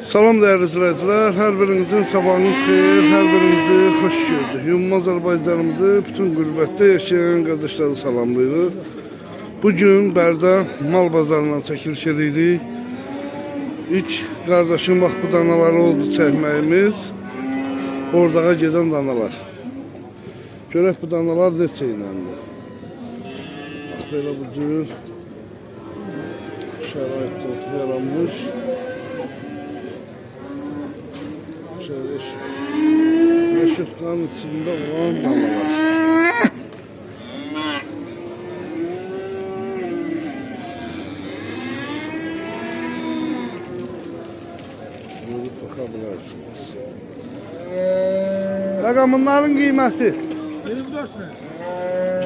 Salam değerli izleyiciler, her birinizin sabahınız xeyir, her birinizi hoş gördük. Ümumi Azərbaycanımızı bütün qürbətdə yaşayan qardaşları salamlayırıq. Bugün Bərdə mal bazarından çəkiliş edirik. İlk qardaşım bax bu danaları oldu çəkməyimiz. Ordağa gedən danalar. Görək bu danalar neçə iləndir. Bax belə bu cür şəraitdə yaranmış. Yaşıqların içində olan danalar. Görüb baxa bilərsiniz. Rəqamların qiyməti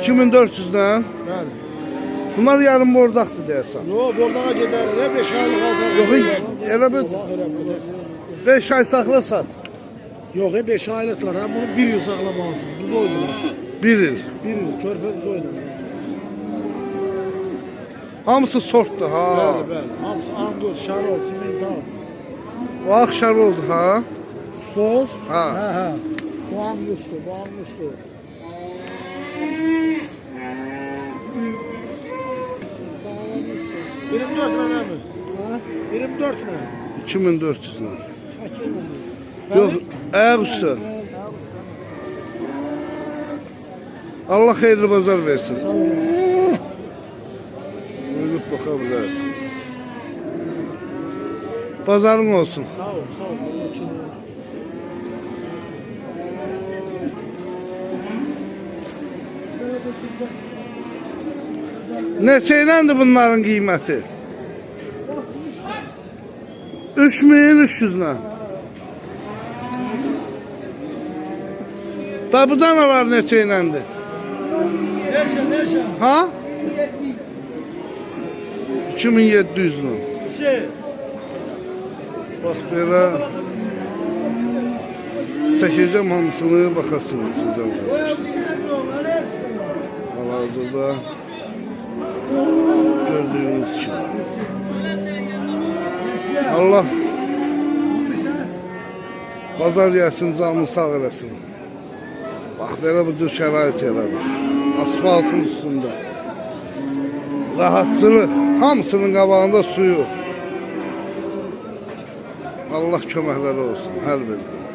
2400'den. Bəli. Bunlar yarın bordaqdır deyəsən. Yox, bordağa gedər. 5 aylıq altar. Yox, elə bir 5 ay saxla sat. Yox, 5 aylıqlar. Ha bunu 1 yıl saxlamalısın. Buz oynar. 1 il. 1 yıl körpə buz oynar. Hamısı sortdur ha. Bəli, bəli. Hamısı angoz, şarol, simental. Bu akşar oldu ha. Boz. Ha. Hə. Bu angustur, bu angustur. Benim 4 lira mi? Ha? Benim 4 lira. 2400 lira. Hakim oldu. Yox, ayak üstü. Allah xeyirli bazar versin. Sağ olun. Ölüb baxa bilərsiniz. Bazarın olsun. Sağ ol, sağ ol. Neçəyləndi bunların qiyməti? 3300 lira. Da bu danalar neçəyləndi? Neşe. Ha? 2700 lira. Bax belə çəkəcəm hamısını baxasınız sizdən. Hal-hazırda gördüğünüz gibi. Allah bazar yesin, canını sağ eləsin. Bax belə bu cür şərait yaradır. Asfaltın üstündə. Rahatçılıq, hamısının qabağında suyu. Allah köməkləri olsun hər birinin.